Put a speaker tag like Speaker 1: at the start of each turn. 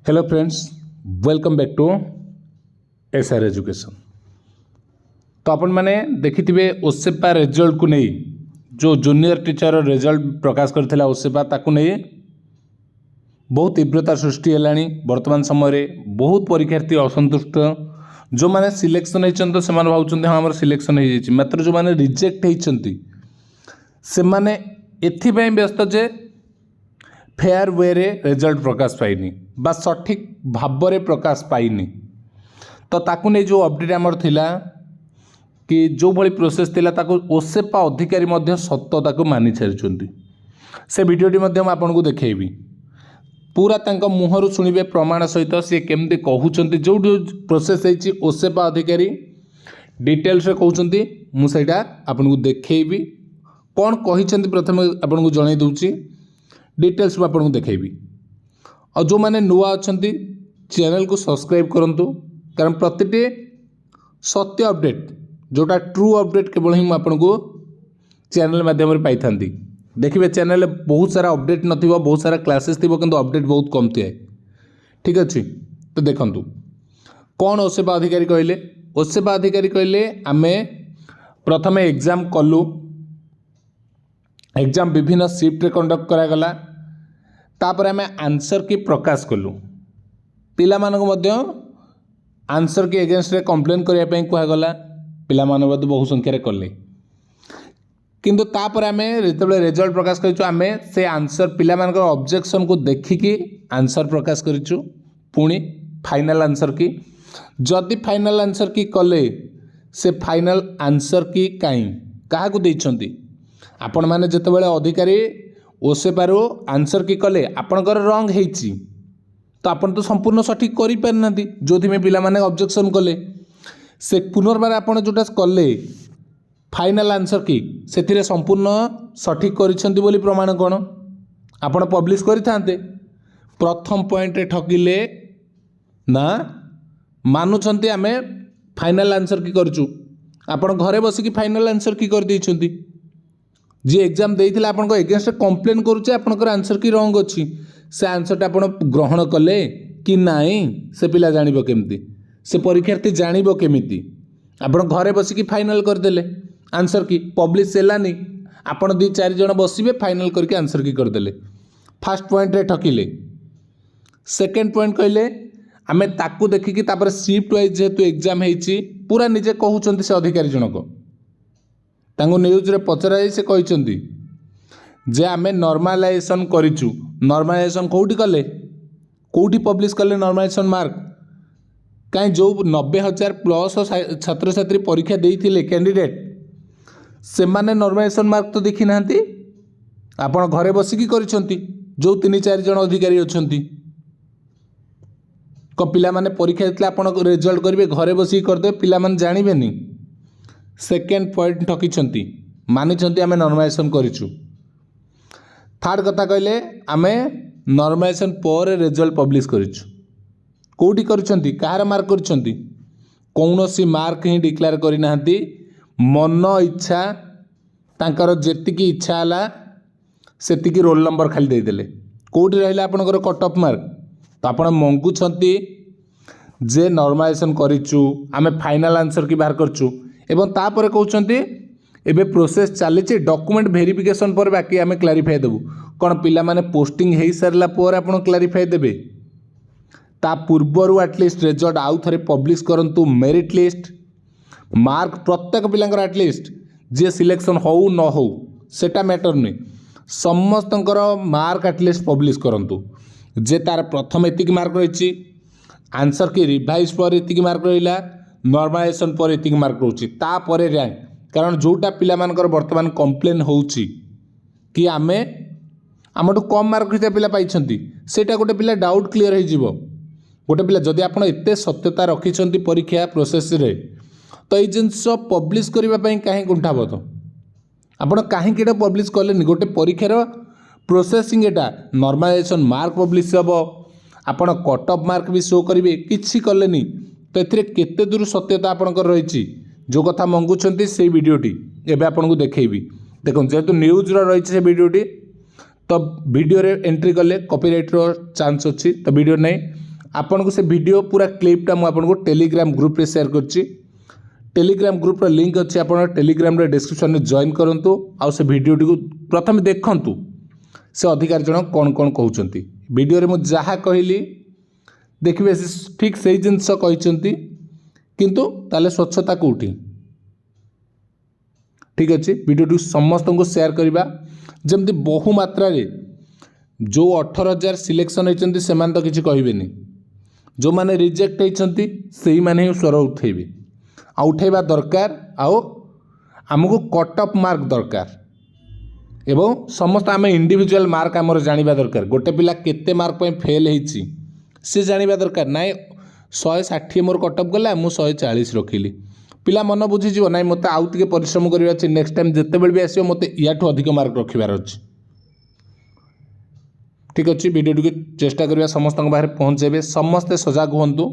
Speaker 1: Hello friends, welcome back to S R education. तो आपण मैंने देखिथिबे ओसेपा रिजल्ट को नहीं जो जूनियर टीचर रिजल्ट प्रकाश करथिला ओसेपा ताकू नहीं बहुत तीव्रता सृष्टि हेलानी। वर्तमान समय रे बहुत परीक्षार्थी असंतुष्ट। जो माने सिलेक्शन होइछन से माने भाउछन हां हमर सिलेक्शन हो जाइछि, मात्र जो माने रिजेक्ट होइछंती से माने एथिबे व्यस्त जे फेयर वे रे रिजल्ट प्रकाश पाइनी बा सठिक भाव में प्रकाश पाइनी। तो ताकू नहीं जो अपडेट आमर थिला कि जो भली प्रोसेस थिला ताकू ओसेपा अधिकारी मध्य सत्यता को मानि सारिछंती। से वीडियोटी मध्य मैं आपको देखेबी पूरा तांका मुहरु सुनिबे प्रमाण सहित से केमते कहउछंती। जो प्रोसेस होइछि ओसेपा अधिकारी डिटेल्स रे कहउछंती मु सेटा आपको देखेबी कोन कहिछंती। प्रथम आपको जणाई दउछि डिटेल्स में आपको देखेबी। और जो मैंने नुआ अच्छा चैनल को सब्सक्राइब करूँ कारण प्रतिटी सत्य अपडेट जोटा ट्रू अपडेट केवल ही आपको चैनल माध्यम पाई था। देखिए चैनल बहुत सारा अपडेट न बहुत सारा क्लासेस थी कि अपडेट बहुत कम थे। ठीक अच्छे तो देखूँ कौन ओसेपा अधिकारी कहले। ओसेपा अधिकारी कहले आमे प्रथम एग्जाम कलु। एग्जाम विभिन्न शिफ्ट रे कंडक्ट करागला। तापर आमे आंसर की प्रकाश कलु। पिला मानक मध्य आंसर की एगेंस्ट रे कंप्लेन करिया पई कहगला। पिला मानक मध्य बहु संख्या रे कले किंतु तापर आमे जेतेबेले रिजल्ट प्रकाश करिछु आमे से आंसर पिला मानक ऑब्जेक्शन को देखिकी आंसर प्रकाश करिछु। पुणी फाइनल आंसर की जदि फाइनल आंसर की कले से फाइनल आंसर की काई काहा को देइछंती। आपण माने जेतेबेले अधिकारी ओसेपारो आंसर की कले आपणकर रंग हेइछि तो आपण तो संपूर्ण सठिक करि पारनांती। जोथि में पिला माने ऑब्जेक्शन कले से पुनर्बार आपण जोटा कले फाइनल आंसर की सेथिरे संपूर्ण सठिक करिसंती बोली प्रमाण कोन आपण पब्लिश करिथांते। प्रथम पॉइंट रे ठकिले ना मानुछंती आमे फाइनल आंसर की करछु। आपण घरे बसी की फाइनल आंसर की कर दैछंती। जी एग्जाम देइथिला आपनको एगेंस्ट कंप्लेन करूचे आपनकर आंसर की रंग अछि से आंसरटा आपण ग्रहण कले कि नाई से पिला जानिबो केमती। से परीक्षार्थी जानिबो केमिति। आपण घरे बसी की फाइनल कर देले आंसर की पब्लिश हेलानी। आपण 2-4 जण बसिबे फाइनल करके आंसर की कर देले। फर्स्ट पॉइंट रे ठकिले। सेकंड पॉइंट कहले आमे ताकू देखिकी तापर शिफ्ट वाइज जेतु एग्जाम हेछि पूरा निजे कहउचंती से अधिकारी जनक तांगो न्यूज रे पचराई से कहचंती जे आमे नॉर्मलाइजेशन करिचु। नॉर्मलाइजेशन कोउठी कले कोउठी पब्लिश कले नॉर्मलाइजेशन मार्क काई जो 90,000 प्लस छात्र छात्री परीक्षा देइथिले कैंडिडेट से माने नॉर्मलाइजेशन मार्क तो देखि नांती। आपण घरे बसी की करिसंती जो 3-4 जण अधिकारी अछंती को पिला माने परीक्षा देतले आपण रिजल्ट करिवे घरे बसी करदे पिला माने जानिबेनी। सेकेंड पॉइंट ठकिछंती मानिछंती आमे नॉर्मलाइजेशन करिछु। थर्ड कथा कहले आमे नॉर्मलाइजेशन पर रिजल्ट पब्लिश करिछु। कोउठी करिसंती कहार मार्क करिसंती कौनसी मार्क ही डिक्लेयर करि नाहंती। मन इच्छा तांकर जेतिकी इच्छा हला सेतिकी रोल नंबर खाली दे देले। कोउठी रहला आपनकर कट ऑफ मार्क तो आपण मंगुछंती जे नॉर्मलाइजेशन करिछु आमे फाइनल आंसर की बाहर करछु एवं तापर कहउछंती एबे प्रोसेस चली डॉक्यूमेंट वेरिफिकेशन पर बाकी आमे क्लारिफाई देबू। कौन पिला माने पोस्टिंग हो सारा पर आप क्लारिफाई देबे ता पूर्वर एटलिस्ट रिजल्ट आउ थे पब्लिश करंतु। मेरिट लिस्ट मार्क प्रत्येक पिलांकर एटलिस्ट जे सिलेक्शन हो न हो सेटा मैटर नहीं समस्तंकर मार्क एटलिस्ट पब्लिश करंतु। जे तार प्रथम एतिक मार्क रही आंसर की रिवाइज पर एतिक मार्क रहिला नॉर्मलाइजेशन पर एतिक मार्क रोची तापर रैंक कारण जोटा पिला मानकर वर्तमान कंप्लेन होउची कि आमे आमठू कम मार्क रहिता पिला पाइछंती सेटा गोटे पिला डाउट क्लियर हो जिवो। गोटे पिला जदि आपण एते सत्यता रखिछंती परीक्षा प्रोसेस रे तो ए जिंस पब्लिश करबा पई काहे कुंठाबो तो आपण काहे केटा पब्लिश करलेनी। गोटे परीक्षार प्रोसेसिंग एटा नॉर्मलाइजेशन मार्क पब्लिश हबो आपण कट ऑफ मार्क भी शो करिवे किछि करलेनी तो एथिरे केते दूर सत्यता आपणकर रही जो कथा मंगुछंती से वीडियोटी एबे आपनको देखैबी। देखो जेहेतु न्यूज रही से वीडियोटी तो वीडियो रे एंट्री कले कॉपीराइट रो चांस अच्छी तो वीडियो नहीं आपन को से वीडियो पूरा क्लिपटा मुझे आपको टेलीग्राम ग्रुप रे शेयर करछि। टेलीग्राम ग्रुप लिंक अच्छी आप टेलीग्राम डिस्क्रिप्शन में जॉइन करूँ आउ से वीडियोटी को प्रथम देखु से अधिकारी जन कौन कौन कहते वीडियो मुझे जहाँ कहली देखिए ठीक से जिनस कहते किंतु ताले स्वच्छता कौटी ठीक अच्छे वीडियो समस्त को शेयर करवा जमती बहु मात्रा रे जो 18,000 सिलेक्शन होती से तो किसी कहबेनि जो मैंने रिजेक्ट होती से मैंने ही स्वर उठेबे उठेबा दरकार आमको कट ऑफ मार्क दरकार एवं समस्त आम इंडिविजुअल मार्क आमर जानिबा दरकार गोटे पिला केते मार्क पे फेल होईची से जानिबा दरकार नाइ 160 मोर कट ऑफ गला मु 140 रखिली पिला मन बुझी ना मत आउ टे परिश्रम करबा अछि नेक्स्ट टाइम जते बेल भी आसीओ मते याठू अधिक मार्क रखिबार अछि ठीक अच्छे वीडियो चेष्टा करबा समस्त बाहर पहुँचेबे समस्ते सजग हुंतु।